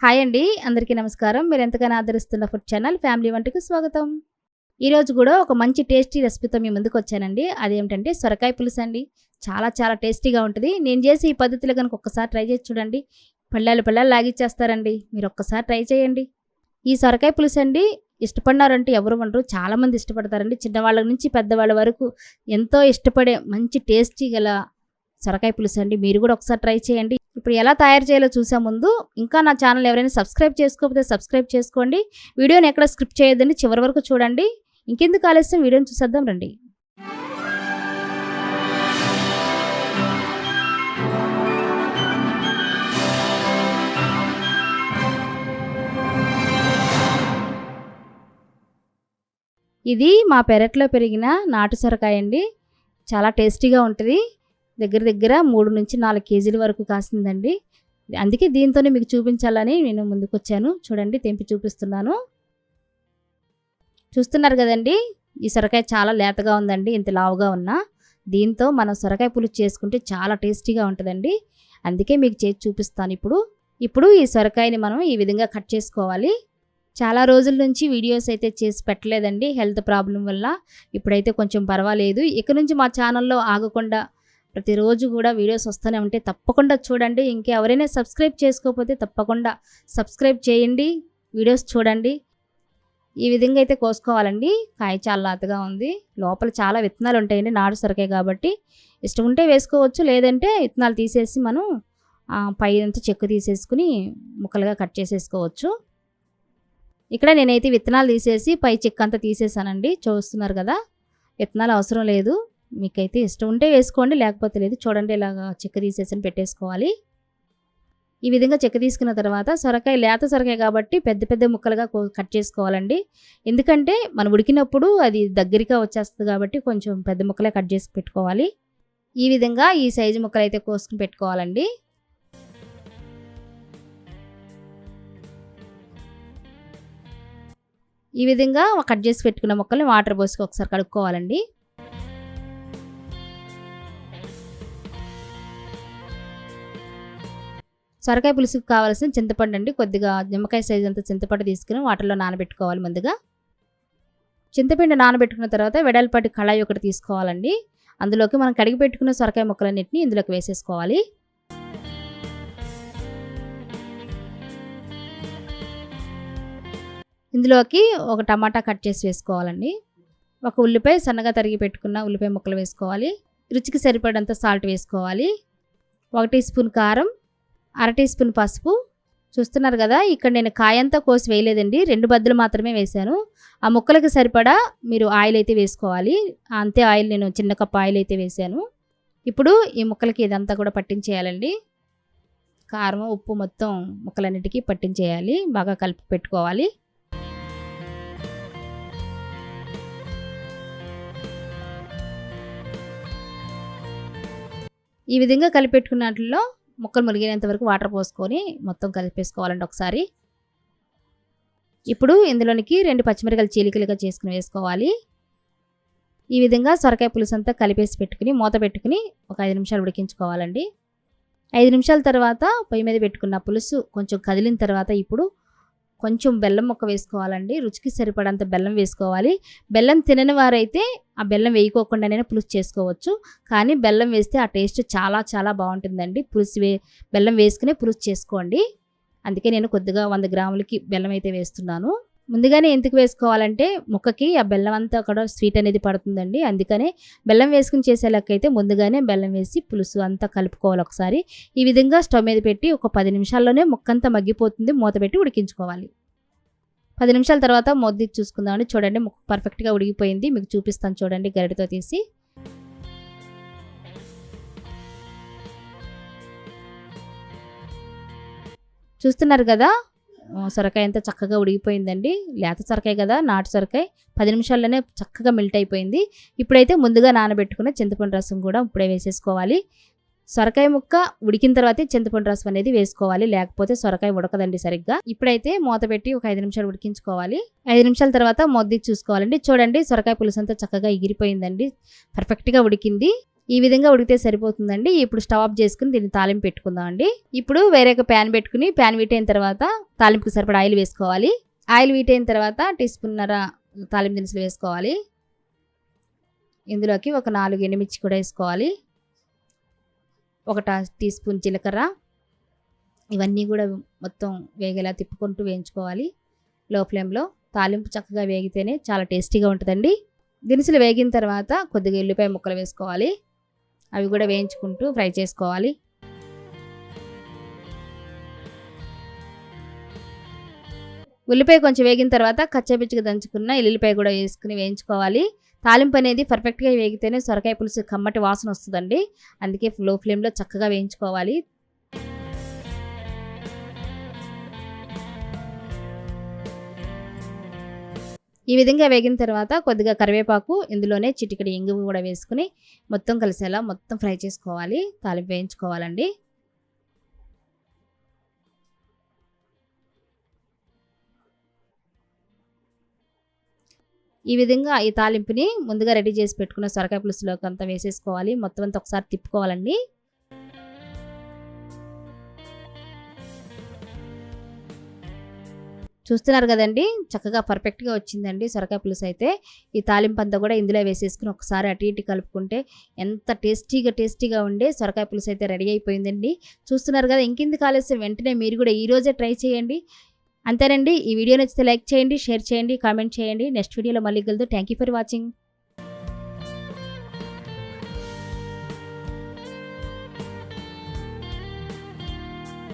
Hi అండి. అందరికీ నమస్కారం. మీరెంతగానో ఆదరిస్తున్న ఫుడ్ ఛానల్ ఫ్యామిలీ వంటకు స్వాగతం. ఈరోజు కూడా ఒక మంచి టేస్టీ రెసిపీతో మీ ముందుకొచ్చానండి. అదేమిటంటే సొరకాయ పులుసండి. చాలా చాలా టేస్టీగా ఉంటది. నేను చేసే ఈ పద్ధతిలో గనుక ఒక్కసారి ట్రై చేసి చూడండి. పళ్ళాలు పళ్ళాలు లాగిచ్చేస్తారండి. మీరొక్కసారి ట్రై చేయండి. ఈ సొరకాయ పులుసండి ఇష్టపడినారంటే ఎవరు ఉండరు. చాలామంది ఇష్టపడతారండి. చిన్నవాళ్ళ నుంచి పెద్దవాళ్ళ వరకు ఎంతో ఇష్టపడే మంచి టేస్టీ గల సొరకాయ పులుసండి. మీరు కూడా ఒకసారి ట్రై చేయండి. ఇప్పుడు ఎలా తయారు చేయాలో చూసే ముందు ఇంకా నా ఛానల్ ఎవరైనా సబ్స్క్రైబ్ చేసుకోకపోతే సబ్స్క్రైబ్ చేసుకోండి. వీడియోని ఎక్కడ స్కిప్ చేయొద్దండి, చివరి వరకు చూడండి. ఇంకెందుకు ఆలస్యం, వీడియోని చూసేద్దాం రండి. ఇది మా పెరట్లో పెరిగిన నాటు సొరకాయ అండి. చాలా టేస్టీగా ఉంటుంది. దగ్గర దగ్గర 3 నుంచి 4 కేజీల వరకు కాసిందండి. అందుకే దీంతోనే మీకు చూపించాలని నేను ముందుకొచ్చాను. చూడండి, తెంపి చూపిస్తున్నాను. చూస్తున్నారు కదండి, ఈ సొరకాయ చాలా లేతగా ఉందండి. ఇంత లావుగా ఉన్నా దీంతో మనం సొరకాయ పులుసు చేసుకుంటే చాలా టేస్టీగా ఉంటుందండి. అందుకే మీకు చేసి చూపిస్తాను. ఇప్పుడు ఈ సొరకాయని మనం ఈ విధంగా కట్ చేసుకోవాలి. చాలా రోజుల నుంచి వీడియోస్ అయితే చేసి పెట్టలేదండి, హెల్త్ ప్రాబ్లం వల్ల. ఇప్పుడైతే కొంచెం పర్వాలేదు. ఇక నుంచి మా ఛానల్లో ఆగకుండా ప్రతిరోజు కూడా వీడియోస్ వస్తూనే ఉంటే తప్పకుండా చూడండి. ఇంకెవరైనా సబ్స్క్రైబ్ చేసుకోకపోతే తప్పకుండా సబ్స్క్రైబ్ చేయండి, వీడియోస్ చూడండి. ఈ విధంగా అయితే కోసుకోవాలండి. కాయ చాలా లాతగా ఉంది. లోపల చాలా విత్తనాలు ఉంటాయండి. నాటు సొరకాయ కాబట్టి ఇష్టం ఉంటే వేసుకోవచ్చు, లేదంటే విత్తనాలు తీసేసి మనం పై అంతా చెక్కు తీసేసుకుని ముక్కలుగా కట్ చేసేసుకోవచ్చు. ఇక్కడ నేనైతే విత్తనాలు తీసేసి పై చెక్కు అంతా తీసేసానండి. చూస్తున్నారు కదా, విత్తనాలు అవసరం లేదు. మీకైతే ఇష్టం ఉంటే వేసుకోండి, లేకపోతే లేదు. చూడండి, ఇలాగా చెక్క తీసేసి పెట్టేసుకోవాలి. ఈ విధంగా చెక్క తీసుకున్న తర్వాత సొరకాయ లేత సొరకాయ కాబట్టి పెద్ద పెద్ద ముక్కలుగా కట్ చేసుకోవాలండి. ఎందుకంటే మనం ఉడికినప్పుడు అది దగ్గరగా వచ్చేస్తుంది కాబట్టి కొంచెం పెద్ద ముక్కలే కట్ చేసి పెట్టుకోవాలి. ఈ విధంగా ఈ సైజు ముక్కలు అయితే కోసుకుని పెట్టుకోవాలండి. ఈ విధంగా కట్ చేసి పెట్టుకున్న ముక్కల్ని వాటర్ పోసి ఒకసారి కడుక్కోవాలండి. సొరకాయ పులుసుకు కావాల్సిన చింతపండు అండి. కొద్దిగా నిమ్మకాయ సైజు అంతా చింతపండు తీసుకుని వాటర్లో నానబెట్టుకోవాలి. ముందుగా చింతపిండి నానబెట్టుకున్న తర్వాత వెడల్పాటి కళాయి ఒకటి తీసుకోవాలండి. అందులోకి మనం కడిగి పెట్టుకున్న సొరకాయ ముక్కలన్నింటినీ ఇందులోకి వేసేసుకోవాలి. ఇందులోకి ఒక టమాటా కట్ చేసి వేసుకోవాలండి. ఒక ఉల్లిపాయ సన్నగా తరిగి పెట్టుకున్న ఉల్లిపాయ ముక్కలు వేసుకోవాలి. రుచికి సరిపడంత సాల్ట్ వేసుకోవాలి. 1 టీ స్పూన్ కారం, 1/2 టీ స్పూన్ పసుపు. చూస్తున్నారు కదా, ఇక్కడ నేను కాయంతా కోసి వేయలేదండి, 2 బద్దలు మాత్రమే వేశాను. ఆ ముక్కలకి సరిపడా మీరు ఆయిల్ అయితే వేసుకోవాలి. అంతే ఆయిల్, నేను చిన్న కప్పు ఆయిల్ అయితే వేశాను. ఇప్పుడు ఈ ముక్కలకి ఇదంతా కూడా పట్టించేయాలండి. కారం, ఉప్పు మొత్తం ముక్కలన్నిటికీ పట్టించేయాలి. బాగా కలిపి పెట్టుకోవాలి. ఈ విధంగా కలిపెట్టుకున్నట్లో ముక్కలు మురిగేంత వరకు వాటర్ పోసుకొని మొత్తం కలిపేసుకోవాలండి ఒకసారి. ఇప్పుడు ఇందులోనికి 2 పచ్చిమిరపకాయలు చీలికలుగా చేసుకుని వేసుకోవాలి. ఈ విధంగా సొరకాయ పులుసు అంతా కలిపేసి పెట్టుకుని మూత పెట్టుకుని ఒక 5 నిమిషాలు ఉడికించుకోవాలండి. 5 నిమిషాల తర్వాత పొయ్యి మీద పెట్టుకున్న పులుసు కొంచెం కదిలిన తర్వాత ఇప్పుడు కొంచెం బెల్లం ముక్క వేసుకోవాలండి. రుచికి సరిపడంత బెల్లం వేసుకోవాలి. బెల్లం తినని వారైతే ఆ బెల్లం వేయకోకుండానే పులుసు చేసుకోవచ్చు. కానీ బెల్లం వేస్తే ఆ టేస్ట్ చాలా చాలా బాగుంటుందండి. బెల్లం వేసుకునే పులుసు చేసుకోండి. అందుకే నేను కొద్దిగా 100 గ్రాములకి బెల్లం అయితే వేస్తున్నాను. ముందుగానే ఎందుకు వేసుకోవాలంటే ముక్కకి ఆ బెల్లం అంతా కూడా స్వీట్ అనేది పడుతుందండి. అందుకనే బెల్లం వేసుకుని చేసే లెక్కైతే ముందుగానే బెల్లం వేసి పులుసు అంతా కలుపుకోవాలి ఒకసారి. ఈ విధంగా స్టవ్ మీద పెట్టి ఒక 10 నిమిషాల్లోనే ముక్కంతా మగ్గిపోతుంది. మూత పెట్టి ఉడికించుకోవాలి. 10 నిమిషాల తర్వాత మూత చూసుకుందామండి. చూడండి, ముక్క పర్ఫెక్ట్గా ఉడికిపోయింది. మీకు చూపిస్తాను చూడండి గరిటెతో తీసి. చూస్తున్నారు కదా, సొరకాయ అంతా చక్కగా ఉడికిపోయిందండి. లేత సొరకాయ కదా, నాటు సొరకాయ 10 నిమిషాల్లోనే చక్కగా మెల్ట్ అయిపోయింది. ఇప్పుడైతే ముందుగా నానబెట్టుకున్న చింతపండు రసం కూడా ఇప్పుడే వేసేసుకోవాలి. సొరకాయ ముక్క ఉడికిన తర్వాతే చింతపండు రసం అనేది వేసుకోవాలి, లేకపోతే సొరకాయ ఉడకదండి సరిగ్గా. ఇప్పుడైతే మూత పెట్టి ఒక 5 నిమిషాలు ఉడికించుకోవాలి. 5 నిమిషాల తర్వాత మూత చూసుకోవాలండి. చూడండి, సొరకాయ పులుసు అంతా చక్కగా ఎగిరిపోయిందండి, పర్ఫెక్ట్గా ఉడికింది. ఈ విధంగా ఉడికితే సరిపోతుందండి. ఇప్పుడు స్టవ్ ఆఫ్ చేసుకుని దీన్ని తాలింపు పెట్టుకుందామండి. ఇప్పుడు వేరే ఒక ప్యాన్ పెట్టుకుని ప్యాన్ వీటైన తర్వాత తాలింపుకి సరిపడా ఆయిల్ వేసుకోవాలి. ఆయిల్ వీటైన తర్వాత టీ స్పూన్నర తాలింపు దినుసులు వేసుకోవాలి. ఇందులోకి ఒక 4 ఎండుమిర్చి కూడా వేసుకోవాలి. ఒక టీ స్పూన్ జీలకర్ర. ఇవన్నీ కూడా మొత్తం వేగేలా తిప్పుకుంటూ వేయించుకోవాలి లో ఫ్లేమ్లో. తాలింపు చక్కగా వేగితేనే చాలా టేస్టీగా ఉంటుందండి. దినుసులు వేగిన తర్వాత కొద్దిగా ఎల్లిపాయ ముక్కలు వేసుకోవాలి. అవి కూడా వేయించుకుంటూ ఫ్రై చేసుకోవాలి. ఉల్లిపాయ కొంచెం వేగిన తర్వాత కచ్చాపిచ్చిగా దంచుకున్న ఎల్లుల్లిపాయ కూడా వేసుకుని వేయించుకోవాలి. తాలింపు అనేది పర్ఫెక్ట్గా వేగితేనే సొరకాయ పులుసు కమ్మటి వాసన వస్తుందండి. అందుకే లో ఫ్లేమ్లో చక్కగా వేయించుకోవాలి. ఈ విధంగా వేగిన తర్వాత కొద్దిగా కరివేపాకు, ఇందులోనే చిటికెడు ఇంగువ కూడా వేసుకుని మొత్తం కలిసేలా మొత్తం ఫ్రై చేసుకోవాలి. తాలింపు వేయించుకోవాలండి. ఈ విధంగా ఈ తాలింపుని ముందుగా రెడీ చేసి పెట్టుకున్న సొరకాయ పులుసులోకి అంతా వేసేసుకోవాలి. మొత్తం అంతా ఒకసారి తిప్పుకోవాలండి. చూస్తున్నారు కదండి, చక్కగా పర్ఫెక్ట్గా వచ్చిందండి సొరకాయ పులుసు అయితే. ఈ తాలింపు అంతా కూడా ఇందులో వేసేసుకుని ఒకసారి అటు ఇటు కలుపుకుంటే ఎంత టేస్టీగా ఉండే సొరకాయ పులుసు అయితే రెడీ అయిపోయిందండి. చూస్తున్నారు కదా, ఇంకెందుకు ఆలస్యం, వెంటనే మీరు కూడా ఈరోజే ట్రై చేయండి. అంతేనండి. ఈ వీడియో నచ్చితే లైక్ చేయండి, షేర్ చేయండి, కామెంట్ చేయండి. నెక్స్ట్ వీడియోలో మళ్ళీ కలుద్దాం. Thank you for watching.